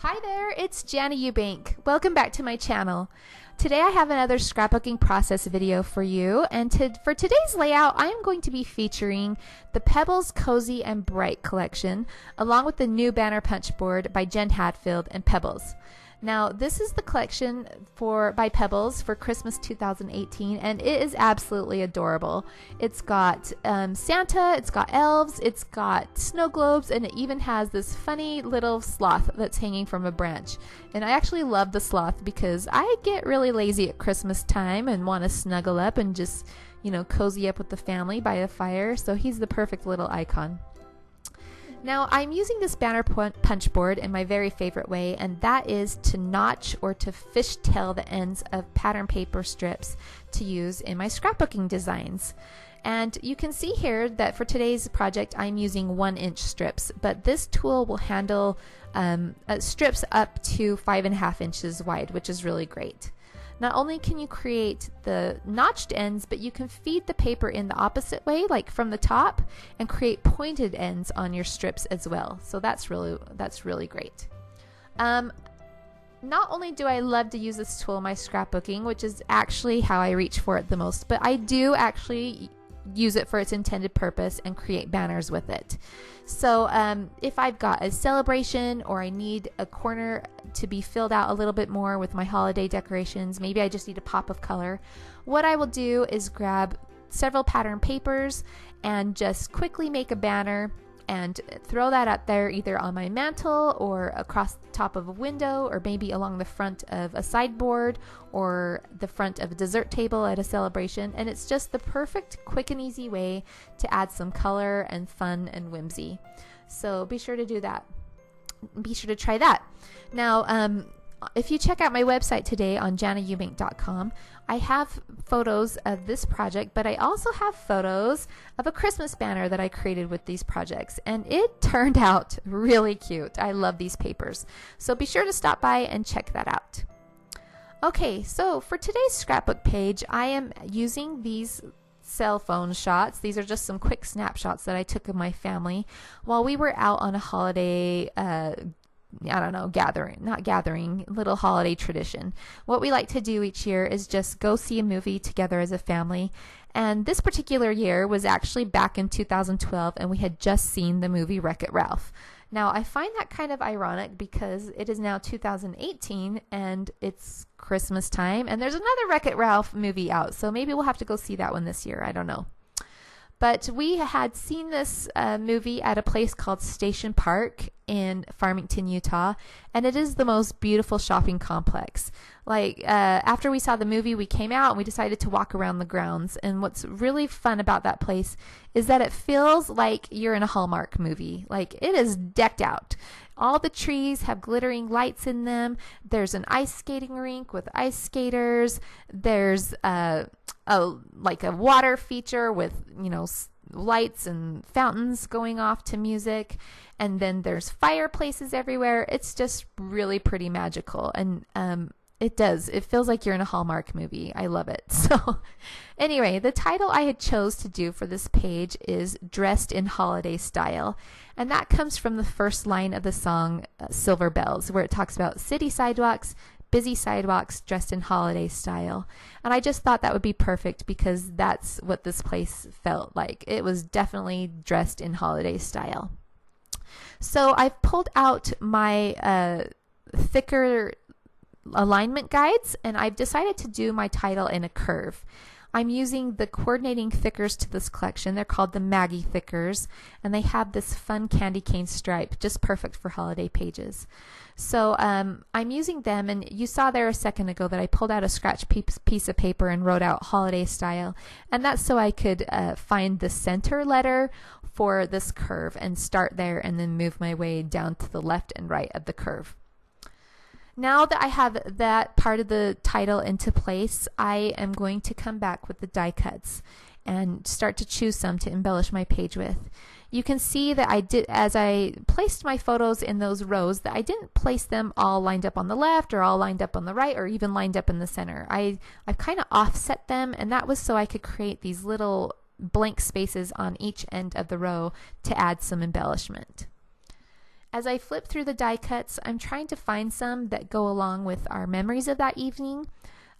Hi there, it's Jana Eubank. Welcome back to my channel. Today I have another scrapbooking process video for you, and for today's layout I am going to be featuring the Pebbles Cozy and Bright collection along with the new banner punch board by Hadfield and Pebbles. Now this is the collection by Pebbles for Christmas 2018, and it is absolutely adorable. It's got Santa, it's got elves, it's got snow globes, and it even has this funny little sloth that's hanging from a branch. And I actually love the sloth because I get really lazy at Christmas time and want to snuggle up and just, cozy up with the family by a fire, so he's the perfect little icon. Now I'm using this banner punch board in my very favorite way, and that is to notch or to fishtail the ends of pattern paper strips to use in my scrapbooking designs. And you can see here that for today's project I'm using 1-inch strips, but this tool will handle strips up to 5.5 inches wide, which is really great. Not only can you create the notched ends, but you can feed the paper in the opposite way, like from the top, and create pointed ends on your strips as well. So that's really great. Not only do I love to use this tool in my scrapbooking, which is actually how I reach for it the most, but I do actually use it for its intended purpose and create banners with it. So if I've got a celebration or I need a corner to be filled out a little bit more with my holiday decorations, maybe I just need a pop of color, what I will do is grab several pattern papers and just quickly make a banner and throw that up there either on my mantle or across the top of a window, or maybe along the front of a sideboard or the front of a dessert table at a celebration. And it's just the perfect quick and easy way to add some color and fun and whimsy. So be sure to do that. Be sure to try that. Now if you check out my website today on janayoubank.com, I have photos of this project, but I also have photos of a Christmas banner that I created with these projects, and it turned out really cute. I love these papers. So be sure to stop by and check that out. Okay, so for today's scrapbook page, I am using these cell phone shots. These are just some quick snapshots that I took of my family while we were out on a holiday little holiday tradition. What we like to do each year is just go see a movie together as a family. And this particular year was actually back in 2012, and we had just seen the movie Wreck-It Ralph. Now, I find that kind of ironic because it is now 2018 and it's Christmas time, and there's another Wreck-It Ralph movie out, so maybe we'll have to go see that one this year. I don't know. But we had seen this movie at a place called Station Park in Farmington, Utah, and it is the most beautiful shopping complex. After we saw the movie, we came out and we decided to walk around the grounds. And what's really fun about that place is that it feels like you're in a Hallmark movie. Like, it is decked out. All the trees have glittering lights in them. There's an ice skating rink with ice skaters. There's a water feature with, lights and fountains going off to music. And then there's fireplaces everywhere. It's just really pretty magical. And it feels like you're in a Hallmark movie. I love it. So anyway, the title I had chose to do for this page is Dressed in Holiday Style. And that comes from the first line of the song Silver Bells, where it talks about city sidewalks, busy sidewalks, dressed in holiday style. And I just thought that would be perfect because that's what this place felt like. It was definitely dressed in holiday style. So I've pulled out my thicker alignment guides, and I've decided to do my title in a curve. I'm using the coordinating thickers to this collection. They're called the Maggie thickers, and they have this fun candy cane stripe, just perfect for holiday pages. So I'm using them, and you saw there a second ago that I pulled out a scratch piece of paper and wrote out holiday style, and that's so I could find the center letter for this curve and start there and then move my way down to the left and right of the curve. Now that I have that part of the title into place, I am going to come back with the die cuts and start to choose some to embellish my page with. You can see that as I placed my photos in those rows, that I didn't place them all lined up on the left or all lined up on the right or even lined up in the center. I've kind of offset them, and that was so I could create these little blank spaces on each end of the row to add some embellishment. As I flip through the die cuts, I'm trying to find some that go along with our memories of that evening.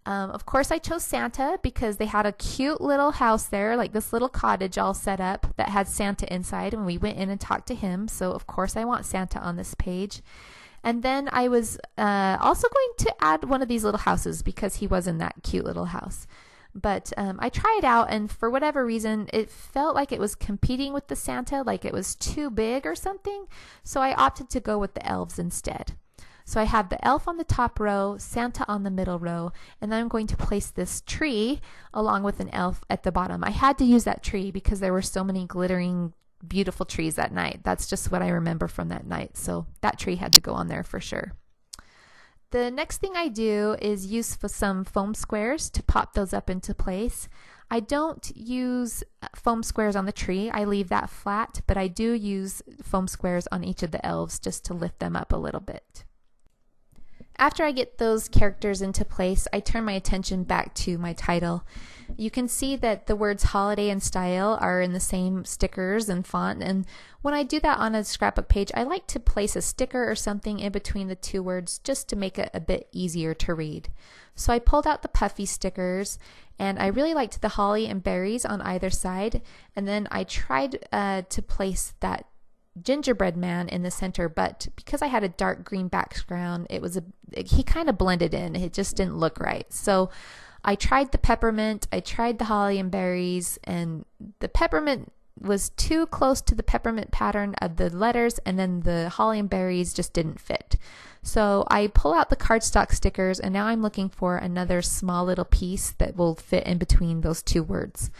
Of course, I chose Santa because they had a cute little house there, like this little cottage all set up that had Santa inside, and we went in and talked to him. So, of course, I want Santa on this page. And then I was also going to add one of these little houses because he was in that cute little house. But I tried out, and for whatever reason, it felt like it was competing with the Santa, like it was too big or something. So I opted to go with the elves instead. So I have the elf on the top row, Santa on the middle row, and then I'm going to place this tree along with an elf at the bottom. I had to use that tree because there were so many glittering, beautiful trees that night. That's just what I remember from that night. So that tree had to go on there for sure. The next thing I do is use some foam squares to pop those up into place. I don't use foam squares on the tree. I leave that flat, but I do use foam squares on each of the elves just to lift them up a little bit. After I get those characters into place, I turn my attention back to my title. You can see that the words holiday and style are in the same stickers and font, and when I do that on a scrapbook page, I like to place a sticker or something in between the two words just to make it a bit easier to read. So I pulled out the Puffy stickers, and I really liked the holly and berries on either side, and then I tried to place that gingerbread man in the center, but because I had a dark green background, he kind of blended in. It just didn't look right. So I tried the peppermint, I tried the holly and berries, and the peppermint was too close to the peppermint pattern of the letters, and then the holly and berries just didn't fit. So I pull out the cardstock stickers, and now I'm looking for another small little piece that will fit in between those two words.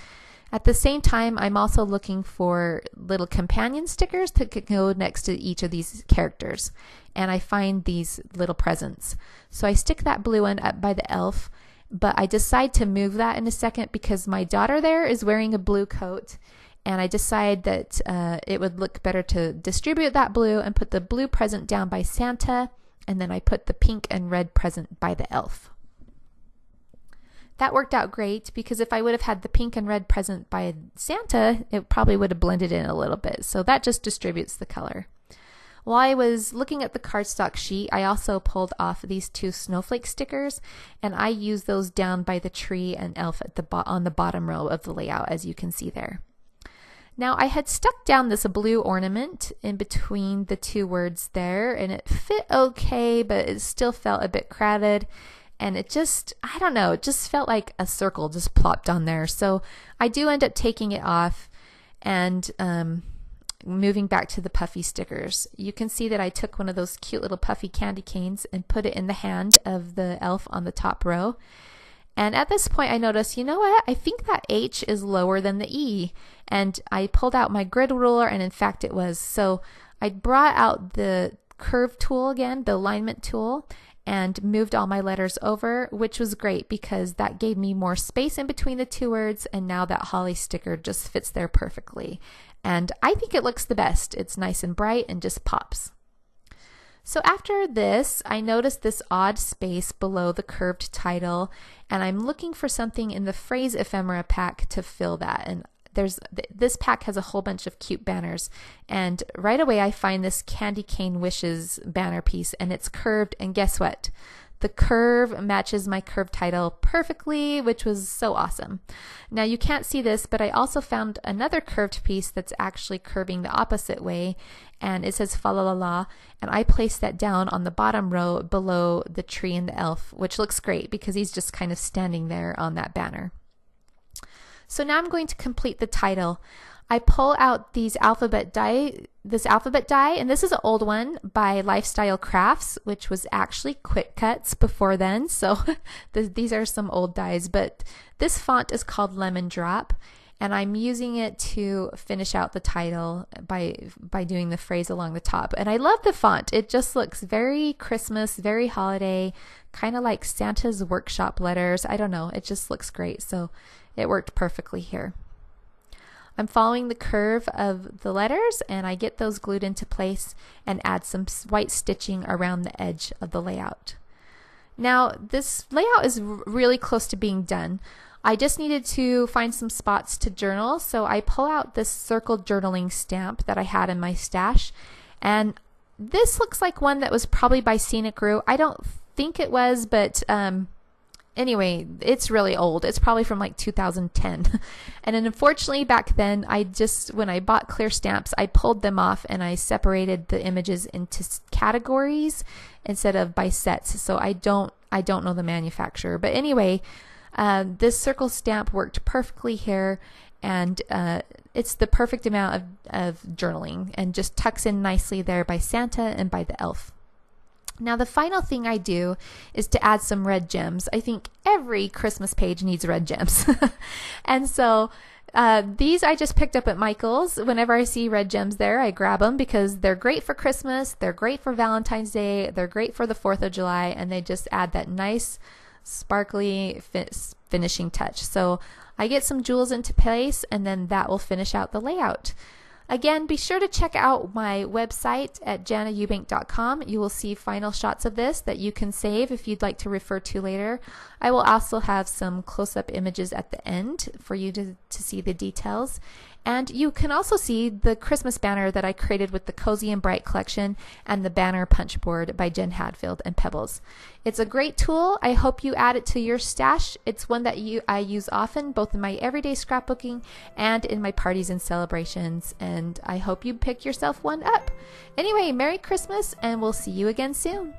At the same time, I'm also looking for little companion stickers that could go next to each of these characters. And I find these little presents. So I stick that blue one up by the elf, but I decide to move that in a second because my daughter there is wearing a blue coat. And I decide that it would look better to distribute that blue and put the blue present down by Santa. And then I put the pink and red present by the elf. That worked out great because if I would have had the pink and red present by Santa, it probably would have blended in a little bit. So that just distributes the color. While I was looking at the cardstock sheet, I also pulled off these two snowflake stickers, and I used those down by the tree and elf at on the bottom row of the layout, as you can see there. Now I had stuck down this blue ornament in between the two words there, and it fit okay, but it still felt a bit crowded. And it just, I don't know, it just felt like a circle just plopped on there. So I do end up taking it off and moving back to the Puffy stickers. You can see that I took one of those cute little Puffy candy canes and put it in the hand of the elf on the top row. And at this point I noticed, you know what, I think that H is lower than the E. And I pulled out my grid ruler, and in fact it was. So I brought out the curve tool again, the alignment tool, and moved all my letters over, which was great because that gave me more space in between the two words, and now that holly sticker just fits there perfectly. And I think it looks the best. It's nice and bright and just pops. So after this, I noticed this odd space below the curved title, and I'm looking for something in the phrase ephemera pack to fill that. And this pack has a whole bunch of cute banners, and right away I find this candy cane wishes banner piece, and it's curved, and guess what? The curve matches my curved title perfectly, which was so awesome. Now you can't see this, but I also found another curved piece that's actually curving the opposite way, and it says fa la la la, and I placed that down on the bottom row below the tree and the elf, which looks great because he's just kind of standing there on that banner. So now I'm going to complete the title. I pull out this alphabet die, and this is an old one by Lifestyle Crafts, which was actually Quick Cuts before then. So these are some old dies, but this font is called Lemon Drop, and I'm using it to finish out the title by doing the phrase along the top. And I love the font. It just looks very Christmas, very holiday, kind of like Santa's workshop letters. I don't know, it just looks great. So it worked perfectly here. I'm following the curve of the letters, and I get those glued into place and add some white stitching around the edge of the layout. Now this layout is really close to being done. I just needed to find some spots to journal, so I pull out this circle journaling stamp that I had in my stash, and This looks like one that was probably by Scenic Route. I don't think it was, but anyway, it's really old. It's probably from like 2010. And then unfortunately back then, when I bought clear stamps, I pulled them off and I separated the images into categories instead of by sets. So I don't know the manufacturer. But anyway, this circle stamp worked perfectly here, and it's the perfect amount of journaling and just tucks in nicely there by Santa and by the elf. Now the final thing I do is to add some red gems. I think every Christmas page needs red gems. And so these I just picked up at Michael's. Whenever I see red gems there, I grab them because they're great for Christmas, they're great for Valentine's Day, they're great for the 4th of July, and they just add that nice sparkly finishing touch. So I get some jewels into place, and then that will finish out the layout. Again, be sure to check out my website at janayoubank.com. You will see final shots of this that you can save if you'd like to refer to later. I will also have some close-up images at the end for you to see the details. And you can also see the Christmas banner that I created with the Cozy and Bright collection and the banner punch board by Jen Hadfield and Pebbles. It's a great tool. I hope you add it to your stash. It's one that I use often, both in my everyday scrapbooking and in my parties and celebrations. And I hope you pick yourself one up. Anyway, Merry Christmas, and we'll see you again soon.